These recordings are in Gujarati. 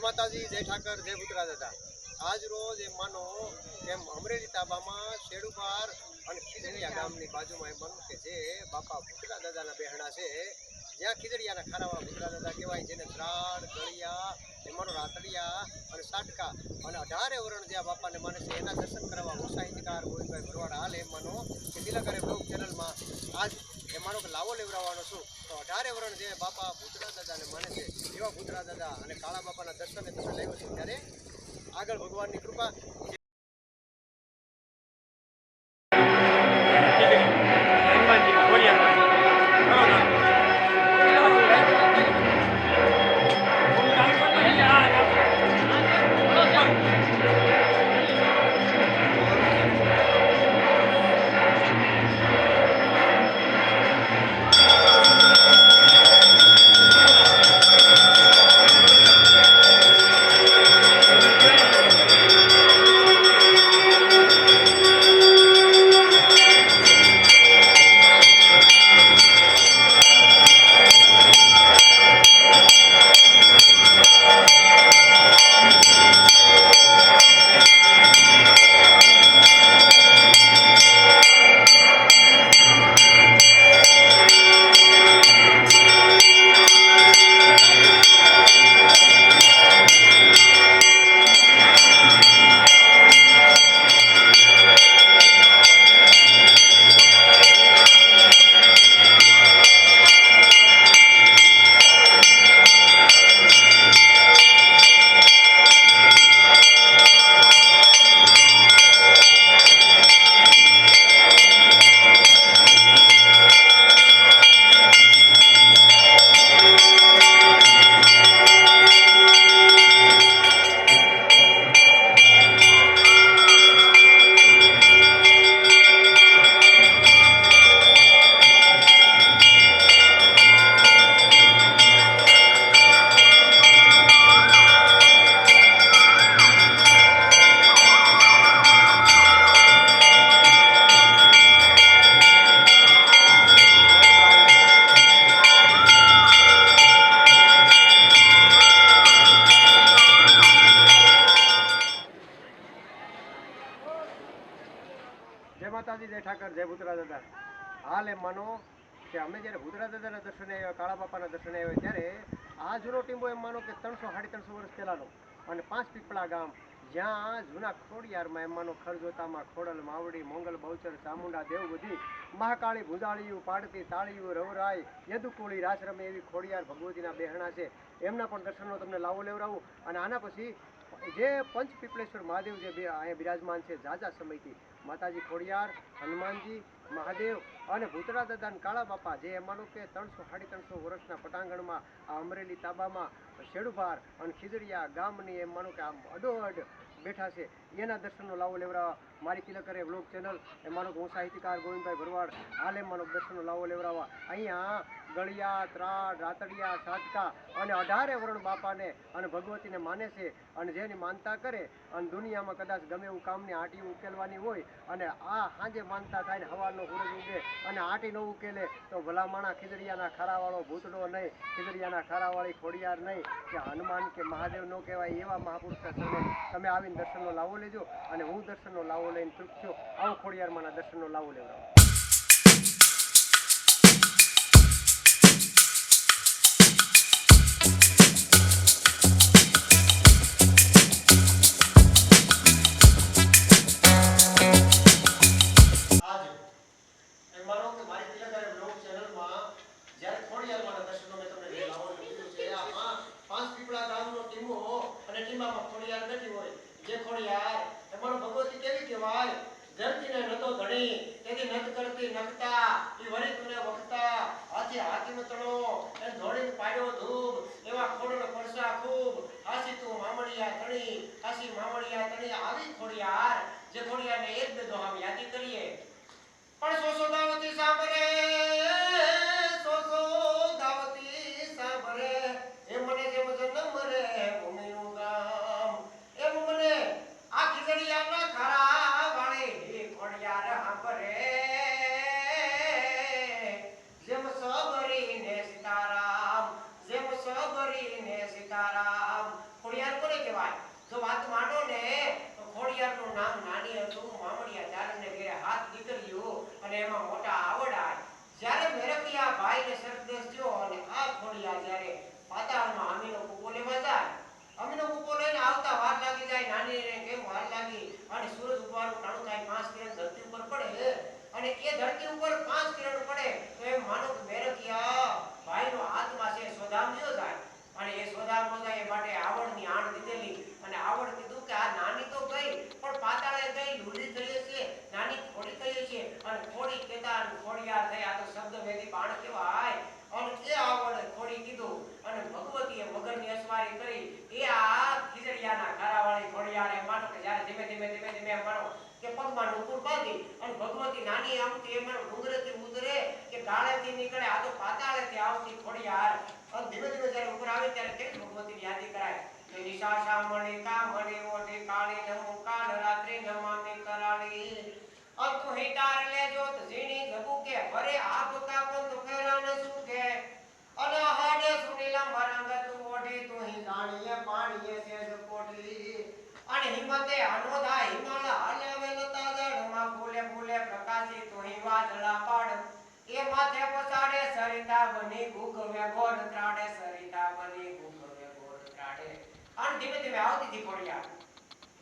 માતાજી, જય ઠાકર, જય ભૂતરા દાદા। આજ રોજ એમ માનો કે અમરેલી તાબામાં શેડુબાર અને ખીજડીયા ગામની બાજુમાં એમ માનો કે જે બાપા ભૂતરા દાદાના બેહણા છે, જ્યાં ખીજડીયાના ખારાવાળા ભૂતરા દાદા કહેવાય, જેને ત્રાડ ગળિયા એમાંનો રાતડિયા અને સાટકા અને 18 વરણ જ્યાં બાપાને માને છે, એના દર્શન કરવા હું સાહિત્યકાર ગોવિંદભાઈ ભરવાડ હાલ એમ માનો કે તિલકરે બ્લોગ ચેનલમાં આજ એ માનો કે લાવો લેવડાવવાનો છું। તો 18 વરણ જે બાપા ભૂતરા દાદાને માને છે, એવા ભૂતરા દાદા અને કાળા બાપાના દર્શને તમે લાવ્યો છો, ત્યારે આગળ ભગવાનની કૃપા। जय माताजी, जय ठाकर, जय भूतरा दादा। हाल एम मानो कि अमे जयरे भूतरा दादाना दर्शने आव्या, काळा बापाना दर्शने आव्या, त्यारे आ जूनो टीम्बो एम मानो कि 300-350 वर्ष पहेलानो અને 5 પીપળા ગામ, જ્યાં જૂના ખોડિયારમાં એમ માનો ખરજોતામાં ખોડલ માવડી મોંગલ બહુચર ચામુંડા દેવબુદ્ધિ મહાકાળી ભુંજાળિયું પાડતી તાળિયું રવરાય યદુકુળી રાસરમે એવી ખોડિયાર ભગવતીના બેહણા છે, એમના પણ દર્શનનો તમને લાવો લેવડાવું। અને આના પછી જે પંચપીપળેશ્વર મહાદેવ જે અહીંયા બિરાજમાન છે ઝાઝા સમયથી, માતાજી ખોડિયાર, હનુમાનજી, મહાદેવ અને ભૂતરા દાદા અને કાળા બાપા, જે એમ માનો કે 300-350 વર્ષના પટાંગણમાં આ અમરેલી તાબામાં શેડુભાર અને ખીજડીયા ગામની એમ માનો કે આમ અડોઅડ બેઠા છે, એના દર્શનનો લાવો લેવડાવવા મારી તિલકરે વ્લોગ ચેનલ એમ માનો કે હું સાહિત્યકાર ગોવિંદભાઈ ભરવાડ હાલ એમ માનો દર્શનનો લાવો લેવડાવવા અહીંયા ગળિયા, ત્રાડ, રાતડિયા, સાટકા અને 18 વરણ બાપાને અને ભગવતીને માને છે, અને જેની માનતા કરે અને દુનિયામાં કદાચ ગમે એવું કામની આંટી ઉકેલવાની હોય અને આ સાંજે માનતા થાય ને સવારનો સૂરજ ઉગે અને આંટી ન ઉકેલે તો ભલા માણા ખીજડીયાના ખારાવાળો ભૂતડો નહીં, ખીજડીયાના ખારાવાળી ખોડિયાર નહીં, કે હનુમાન કે મહાદેવ ન કહેવાય એવા મહાપુરુષના ચરણે તમે આવીને દર્શનનો લાવો લેજો। અને હું દર્શનનો લાવો લઈને તૃપ્ત છું। આવો ખોડિયારમાંના દર્શનનો લાવો લેવડાવો। ધરતીને નતો ધણી તેથી નત કરતી નકતા ઈ વળી તુને વખતા હાથી હાથીનો તણો એ ધોડીને પાડ્યો ધૂબ એવા ખોડલ પરસા ખૂબ હાસી તું મામડિયા તણી હાસી મામડિયા તણી આવી ખોડિયાર જે ખોડિયારને એક બે દોહામ યાદી કરીએ પણ સોસો દાવતી સાંભળે સોસો દાવતી સાંભળે એ મને જેમ જન્મ રે ભૂમિનું ગામ એમ મને આ ખીજડીયાના ખરા સીતારામ, જેમ સબરીને સીતારામ, ખોડિયાર કહેવાય. જો વાત માંડો ને તો ખોડિયારનું નામ નાની હતું. મામડિયા ચારણને ઘેરે હાથ દીકરીઓ અને એમાં મોટા આવડાય. જ્યારે મેરકિયા ભાઈને સરદેશ થયો અને આ ખોડિયાર જ્યારે પાતાળમાં અમીનો કૂપો લેવા જાય, અમીનો કૂપો લઈને આવતા વાર લાગી જાય. નાનીને કેમ વાર લાગી અને સૂરજ ઉગવાનું ટાણું થાય, 5 કિરણ ધરતી ઉપર પડે અને એ ધરતી ઉપર 5 કિરણ પડે તો એમ માનો કે મેરકિયા ભાઈનો આત્મા છે સોદામ્યો જાય અને એ સોદામ્યો જાય એ માટે આવડની આણ દીધેલી અને આવડ કીધું કે આ નાની તો ગઈ પણ પાતાળે ગઈ લુલી થઈ છે, નાની ખોડી થઈ છે અને ખોડી કેતા ખોડિયાર થઈ. આ તો શબ્દ વેદી બાણ કહેવાય. અને એ આવડ ખોડી કીધું અને ભગવતીએ મગરની અસવારી કરી. એ આ ખીજડીયાના ખારાવાળી ખોડિયાર એમ માનો કે જ્યારે ધીમે ધીમે એમ માનો કે પગમાં નુપુર બાંધી અને ભગવતી નાની આમથી એમ ડુંગરેથી ઉતરે કે ગાળેથી નીકળે. આ તો પાતાળેથી આવતી ખોડિયાર અને ધીમે જ્યારે ઉપર આવે ત્યારે કેવી ભગવતીની યાદી કરાય કે નિશાશા મણી કામણી ઓઢી કાળી નમો કાલ રાત્રિ નમામી કરાળી અતુ હિતાર લે જોત ઝીણી જગુ કે ભરે આપ કાપો તો ફેરાને સુકે અનહાડે સુનીલા મરંગત ઓઢી તું હી જાણીએ પાણીએ સેજ કોઢી અને હિંમતે અનોદા હિમાલ હલાવે લતા જડમાં ફૂલે ફૂલે પ્રકાશી તું હી વાદળા પાડ એ માથે પછાડે સરિતા બની ગુગવે ગોર ત્રાડે સરિતા બની ગુગવે ગોર ત્રાડે. અને ધીમે આવતી હતી ખોડિયાર.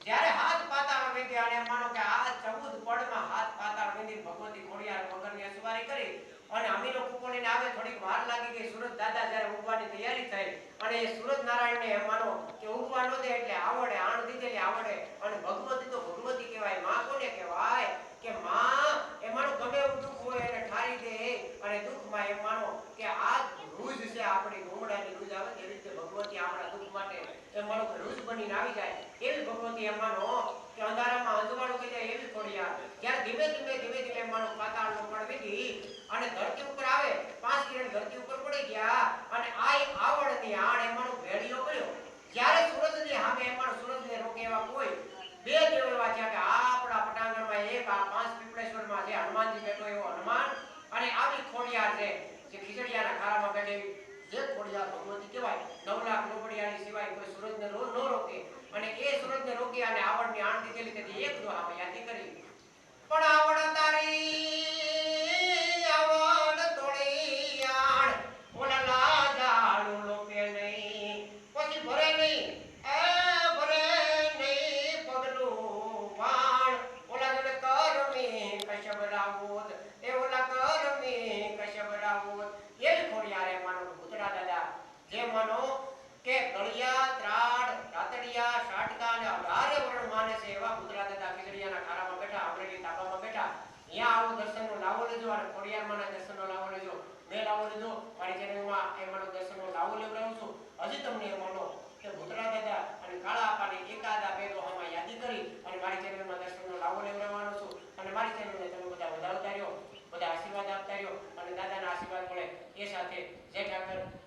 જ્યારે હાથ પાતાળ વેંધી અને માનો કે આ 14 પડમાં હાથ પાતાળ વેંધી ભગવતી ખોડિયાર મગરની અસવારી કરી અને અમીનો કૂપો લઈને આવે. થોડીક વાર લાગી ગઈ. સૂરજ દાદા જ્યારે ઉગવાની તૈયારી થઈ અને એ સૂરજ નારાયણને એમ માનો કે ઉગવા ન દે એટલે આવડે આણ દીધેલી આવડે અને ભગવતી તો ભગવતી કહેવાય. માં કોને કહેવાય કે માં એ માનો ગમે એવું દુઃખ હોય એને ઠારી દે અને દુઃખમાં એમ માનો કે આ રૂજ છે આપણી ગુમડાની રૂજ આવે એવી રીતે ભગવતી આપણા દુઃખ માટે એમ માનો કે રૂજ બનીને આવી જાય એવી ભગવતી એમ માનો કે અંધારામાં અંજવાળું થઈ જાય એવી ખોડિયાર. જ્યારે ધીમે એમ માનો પાતાળનો પડ વીધી અને ધરતી ઉપર આવે 5 કિરણ ધરતી ઉપર પડી ગયા અને આ આવડની આણ એમ માનો ભેળીઓ કર્યો. જ્યારે સૂરજની સામે એમ માનો સૂરજને રોકે એવા કોઈ બે દેવ એવા છે કે આપણા પટાંગણમાં એક આ 5 પીપળેશ્વરમાં છે હનુમાનજી બેઠો એવો હનુમાન અને આવી ખોડિયાર છે જે ખીજડીયાના ખારામાં બેઠેલી જે ખોડિયાર ભગવતી કહેવાય. 9 લાખ લોબડિયાની સિવાય કોઈ સૂરજને ન રોકે અને એ સૂરજને રોકી અને આવડની આણ દીધેલી તેથી એક દુઆમાં યાદી કરી પણ આવડ તારી આવડ તોડી આણ ઓલા લાજાળું લોપે નહીં પછી ભરે નહીં ભરે નહીં પગલું વાણ ઓલા જોડે કરમી કશ્યપ રાવોત એ ઓલા કરમી કશ્યપ રાવોત એવી ખોડિયારે માનો ભૂતરા દાદા જે માનો કે ગળિયા ત્રાડ રાતડિયા શાટકા અને 18 વર્ણ માને છે એવા ભૂતરા દાદા ખીજડીયાના ખારામાં બેઠા અમરેલી તાબામાં બેઠા. અહીંયા આવો દર્શનનો લાવો લેજો અને ખોડિયારમાંના દર્શનનો લાવો લેજો. મેં લાવો લેજો મારી ચેનલમાં એ માનો દર્શનનો લાવો લેવડાવું છું. હજી તમને એ માનો કે ભૂતરા દાદા અને કાળા આપાની એકાદા બે દોહામાં યાદી કરી અને મારી ચેનલમાં દર્શનનો લાવો લેવડાવવાનો છું અને મારી ચેનલને તમે બધા વધાવતા રહ્યો, બધા આશીર્વાદ આપતા રહ્યો અને દાદાના આશીર્વાદ મળે એ સાથે જય ઠાકર.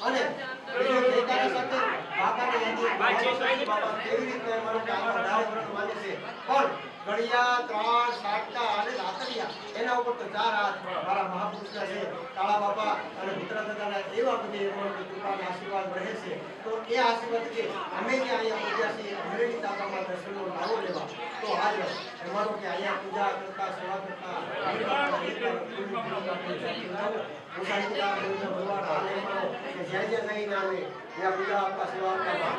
અને બીજું જયકારા સાથે બાપાની યાદી બાપા કેવી રીતે માનો કે આ ધારે વ્રત માને છે પણ ઘડિયા ત્રાણ સાટકા અને રાતરિયા એના ઉપર તો 4 હાથ મારા મહાપુરુષના છે કાળા બાપા અને ભૂતરા દાદાના એવા બધી એમનો કૃપાના આશીર્વાદ રહે છે તો એ આશીર્વાદ કે અમે જે અહીંયા પૂજ્યા છીએ અમરેલી તાબામાં દર્શનનો લાવો લેવા તો હાલ અમારો કે અહીંયા પૂજા કરતા સેવા કરતા જ્યાં જ્યાં નહીં આવે ત્યાં પૂજા આપવા સેવા આપવા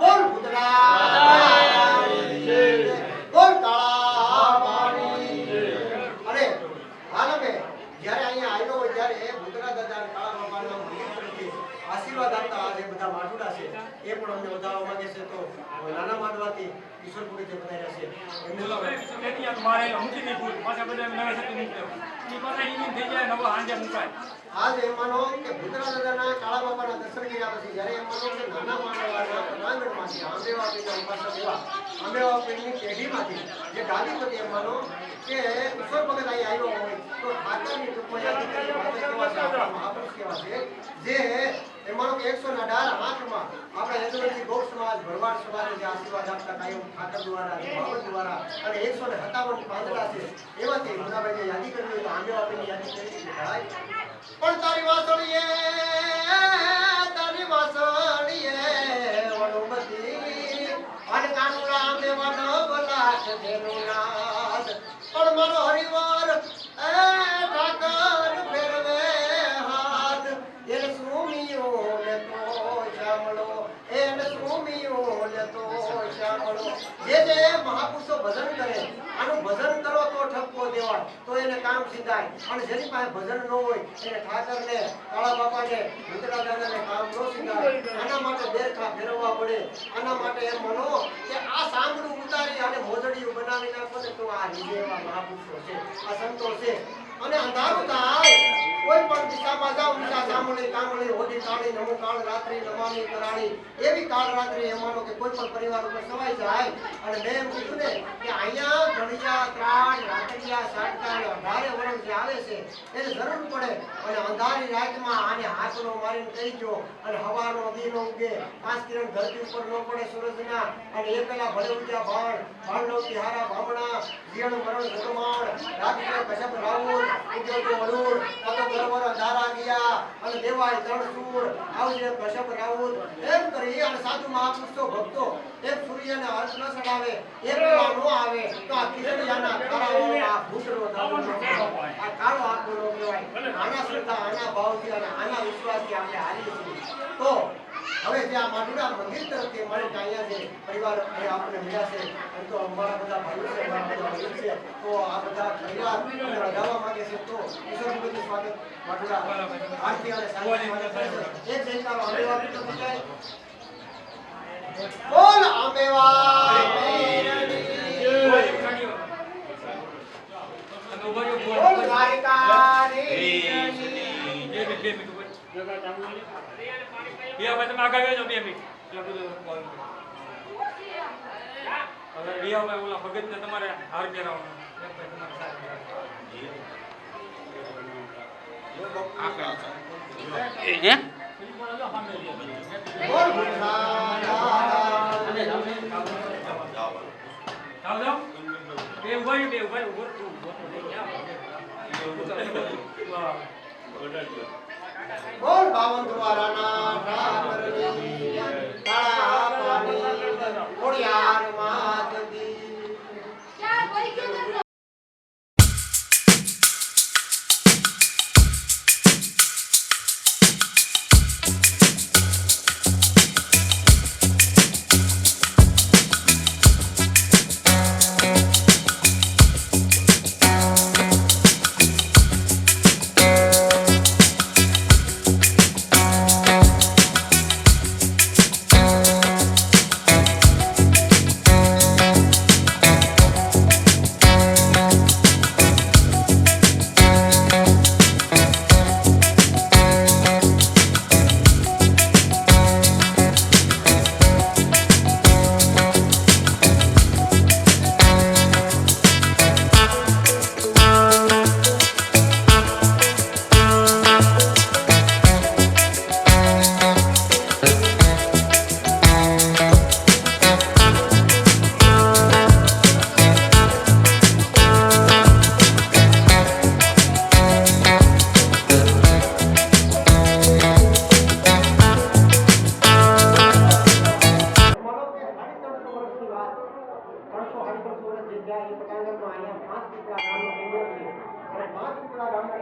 બોલ ભૂતરા બોલ કાળા અને હાલ અમે જ્યારે અહીંયા આવ્યો હોય ત્યારે ભૂતરા દાદા અને કાળા બાપાના મંદિર તરફથી આશીર્વાદ આપતા આજે બધા માઠુડા છે એ પણ અમને વધારવા માંગે છે તો નાના માંડવાથી ઈશ્વરપુરી જે બનાવ્યા છે એમને મારે મૂકી દીધું પાછા બધા નવા શક્તિ નીકળ્યો એ પાછા ઈની થઈ જાય નવો હાંજે મુકાય આજ એમ માનો કે ભૂતરા દાદાના કાળા બાપાના દર્શન કર્યા પછી જ્યારે એમ માનો કે નાના માંડવાના પ્રાંગણમાંથી આંબેવા પીરના ઉપાસક એવા આંબેવા પીરની પેઢીમાંથી જે ગાદીપતિ એમ માનો કે ઈશ્વર ભગત અહીં આવ્યો હોય તો ઠાકરની ટૂંકમાં મહાપુરુષ કેવા છે જે એ માનો કે 118 હાથમાં આપણા યદુવંશી ગોપ સમાજ ભરવાડ સમાજે જે આશીર્વાદ આપતા કાયમ ઠાકર દ્વારા બાબત દ્વારા અને 157 પાંદડા છે એમાંથી મુનાભાઈ યાદી કરવી હોય તો આંબેવા પીરની યાદી કરી શકાય પણ તારી વાસળીએ વણુમતી અને કાનુડા આંબેવાનો બલાક દેનું નાદ પણ મારો હરિવાર એ ઠાકર ફેરવે હાથ એને સુમિયો લેતો શ્યામળો એને સુમિયો લેતો શ્યામળો જે મહાપુરુષો ભજન કરે આનું ભજન કરો તો ઠપકો દેવાય તો એને કામ સિદ્ધાય અને જેની પાસે ભજન ન હોય એને ઠાકરને કાળા બાપાને ભૂતરા દાદાને કામ ન સિદ્ધાય આના માટે બેરખા ફેરવવા પડે આના માટે એમ માનો કે આ સાંભળું ઉતારી અને મોજડીયું બનાવી નાખો ને તો આ રીજેવા મહાપુરુષો છે આ સંતો છે અને અંધારું થાય કોઈ પણ દિશામાં જાવ દિશા સાંભળી કામળી હોડી કાળી નમો કાળ રાત્રિ નમામી કરાળી એવી કાળ રાત્રિ એમાંનો કે કોઈ પણ પરિવાર ઉપર સવાઈ જાય અને મેં એમ કીધું ને કે અહીંયા ઘડિયા ત્રાણ રાતરિયા સાટકા અને 18 વર્ષ જે આવે છે એને જરૂર પડે અને અંધારી રાતમાં આને હાથનો મારીને કહી જો અને હવાનો દીનો ઉગે 5 કિરણ ધરતી ઉપર ન પડે સૂરજના અને એકલા ભલે ઉઠ્યા ભાણનો તિહારા ભામણા જીણ મરણ જગમાણ રાત્રે કશપ રાઉર ઉગ્રજો અડુર કાતો ગરવર ધારા ગયા અને દેવાય ત્રણ સૂર આવજે કશપ રાઉર એમ કરી અને સાધુ મહાપુરુષો ભક્તો એક સૂર્યને અર્થ ન સડાવે એક પેલા નો આવે તો આ કિરણિયાના તારાઓનો આ ભૂતરો દાદુનો આ કાળો આંખનો કહેવાય આના શ્રદ્ધા આના ભાવથી અને આના વિશ્વાસથી આપણે હારીએ છીએ તો હવે જે આ માધુરા મંદિર તરફથી મળે કે અહીંયા જે પરિવાર અહીંયા આપણે મળ્યા છે એમ તો અમારા બધા ભાઈઓ છે અમારા બધા ભાઈઓ છે તો આ બધા પરિવાર લગાવવા માંગે છે તો ઈશ્વરનું સ્વાગત માધુરા આરતી અને સાંજની સ્વાગત કરે છે એક જયકારો આંબેવા પીઠ થઈ જાય બોલ આંબેવા બોલ દ્વારિકાની યા ભાઈ તમે આગળ આવજો 2 મિનિટ એટલે બધું કોલ હવે રિયા ભાઈ ઓલા ભગતને તમારે હાર પહેરાવવાનો એક ભાઈ તમારે સાહેબ બોલ બોલ બાવન દ્વારાના ઠાકરની કાળા પાણી ખોડિયાર માતની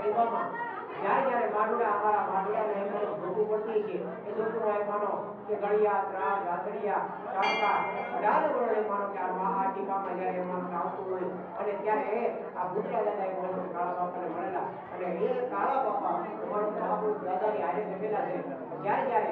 ટીબામાં જ્યારે માડુડા અમારા માડુડાને એમ જોતું પડતી છે એ જોતું એમ માનો કે ગળિયા ત્રાસ રાતડિયા ચાકા 18 વર્ષે માનો કે આ ટીબામાં જ્યારે એમ માનો આવતું હોય અને ત્યારે આ ભૂતરા દાદા એમ માનો કાળા બાપાને મળેલા અને એ કાળા બાપા અમારો મહાપુરુષ દાદાની હારે બેઠેલા છે જ્યારે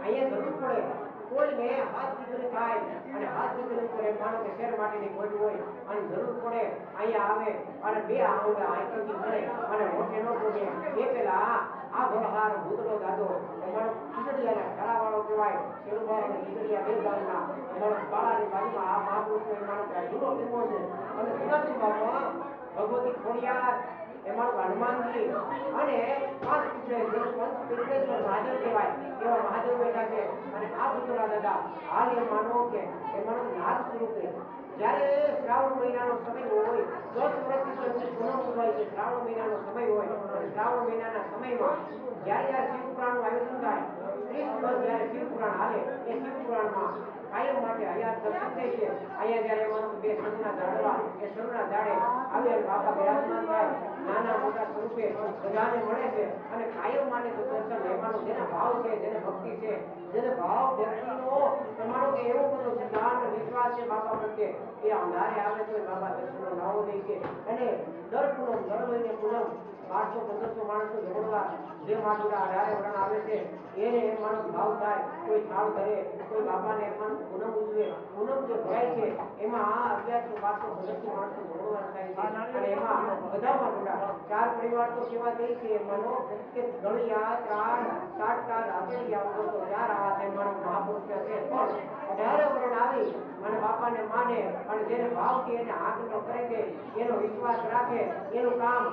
અહીંયા જરૂર પડે કોઈને હાથ દીકરી થાય અને હાથ દીકરી ઉપર એમ માનો કે શેર માટેની ખોટ હોય અને જરૂર પડે અહીંયા આવે અને બે આંગળા આંખોથી મળે અને મોઢે ન પૂગે એ પેલા આ ભોળહાર ભૂતળો દાદો અમારો ખીચડીયાના ખરાવાળો કહેવાય શેરુભાઈ અને ખીચડીયા બે ગામના અમારો કાળાની બાજુમાં આ મહાપુરુષનો એમ માનો કે જૂનો ટીમો છે અને જૂના ટીમામાં ભગવતી ખોડિયાર એમાં હનુમાનજી અને 5 પિત્રેશ્વર મહાદેવ કહેવાય એવા મહાદેવ બેઠા છે અને આ ભૂતળા દાદા હાલ એ માનો કે એમાં નાદ સ્વરૂપે જ્યારે શ્રાવણ મહિનાનો સમય હોય 10 વર્ષથી પૂનમ ઉજવાય છે શ્રાવણ મહિનાનો સમય હોય અને શ્રાવણ મહિનાના સમયમાં જ્યારે શિવ પુરાણનું આયોજન થાય 30 દિવસ જ્યારે શિવ પુરાણ હાલે એ શિવ પુરાણમાં કાયમ માટે અહીંયા દર્શન થાય છે અહીંયા જ્યારે એમાં બે સરુના ઝાડવા એ સરુના ઝાડે આવે અને બાપા બિરાજમાન થાય નાના મોટા સ્વરૂપે બધાને મળે છે અને કાયમ માટે તો દર્શન એમાંનો જેના ભાવ છે જેને ભક્તિ છે જેને ભાવ વ્યક્તિનો તમારો કે એવો બધો સિદ્ધાંત વિશ્વાસ છે બાપા પ્રત્યે એ અંધારે આવે તો બાબા દર્શનનો નાવો દે છે અને દર પૂનમ દર મહિને પૂનમ 1200-1500 માણસો જમણવા જે માડુડા 18 વરણ આવે છે એને એમ માનો ભાવ થાય કોઈ થાળ ધરે કોઈ બાપાને એમ માનો પૂનમ ઉજવે પૂનમ જે ભરાય છે એમાં 1100-1200-1500 માણસો જમણવા થાય છે અને એમાં બધા માડુડા 4 પરિવાર તો સેવા દે છે એમ માનો કે ગળિયા ત્રાણ સાટકા રાતડિયા ઉપર તો 4 હાથ એમ માનો મહાપુરુષ છે પણ 18 વરણ આવી અને બાપાને માને અને જેને ભાવથી એને આગ્રહ કરે છે એનો વિશ્વાસ રાખે એનું કામ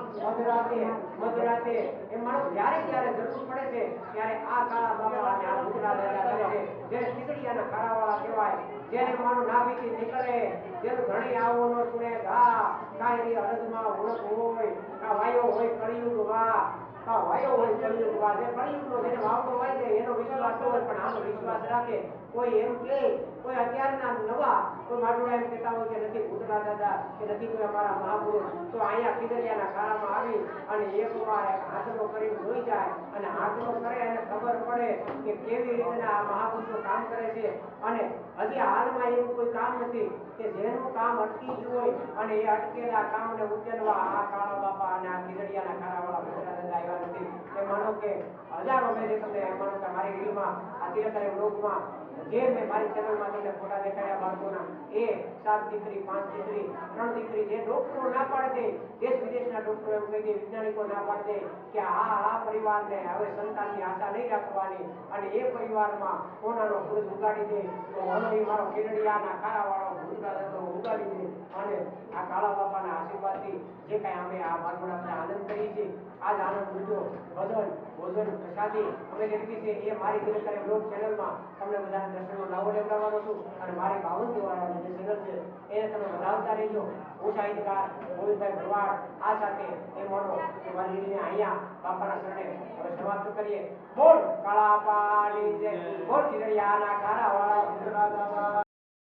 મધરાતે એ માણસ જ્યારે જરૂર પડે છે ત્યારે આ કાળા બાપા અને આ ભૂતરા દાદા કરે છે જેને ખીચડીયાના ખારાવાળા કહેવાય જેને માનો નાભીથી નીકળે જેનું ઘણી આવો ન સુણે ઘા કાંઈ અરજમાં ઉણપ હોય કા વાયો હોય કળિયુગ વા કા વાયો હોય કળિયુગ વા જે કળિયુગનો જેને વાવતો હોય છે એનો વિશ્વાસ હોય પણ આનો વિશ્વાસ રાખે કોઈ એમ કે કોઈ અત્યારના નવા કોઈ માડુડા એમ કહેતા હોય કે નથી ભૂતરા દાદા કે નથી કોઈ અમારા મહાપુરુષ તો અહીંયા ખીચડીયાના ખારામાં આવી અને એકવાર હાથનો કરીને જોઈ જાય અને હાથનો કરે અને ખબર પડે કે કેવી રીતના આ મહાપુરુષો કામ કરે છે અને હજી હાલમાં એવું કોઈ કામ નથી કે જેનું કામ અટકી ગયું હોય અને એ અટકેલા કામને ઉકેલવા આ કાળા બાપા અને આ ખીચડીયાના ખારાવાળા ભૂતરા દાદા આવ્યા નથી એ માનો કે હજારો મેં તમને માનો કે મારી રીલમાં અત્યારે વ્લોગમાં જે મેં મારી ચેનલમાં તમને ફોટા દેખાડ્યા બાળકોના એ 7 દીકરી 5 દીકરી 3 દીકરી જે ડોક્ટરો ના પાડે દેશ વિદેશના ડોક્ટરો એમ કહી દે વૈજ્ઞાનિકો ના પાડે કે આ પરિવારને હવે સંતાનની આશા નહીં રાખવાની અને એ પરિવારમાં કોનાનો પુરુષ ઉગાડી દે તો હમણાં મારો ખીચડીયાના ખારાવાળો ભૂતરા દાદો ઉગાડી દે અને આ કાળા બાપાના આશીર્વાદથી જે કાંઈ અમે આ બાળકોના આનંદ કરી છે આજ આનંદ લીધો ભોજન પ્રસાદી અમે જે લીધી છે એ મારી દિલકરે બ્લોગ ચેનલમાં તમને બધા દર્શનનો લાવો લેવડાવવાનો છું અને મારી 52 વાળાની જે ચેનલ છે એને તમે વધાવતા રહેજો હું સાહિત્યકાર ગોવિંદભાઈ ભરવાડ આ સાથે એ માનો કે મારી રીતને અહીંયા બાપાના શરણે હવે સમાપ્ત કરીએ બોલ કાળા પાણી જે બોલ ખીચડીયાના ખારાવાળા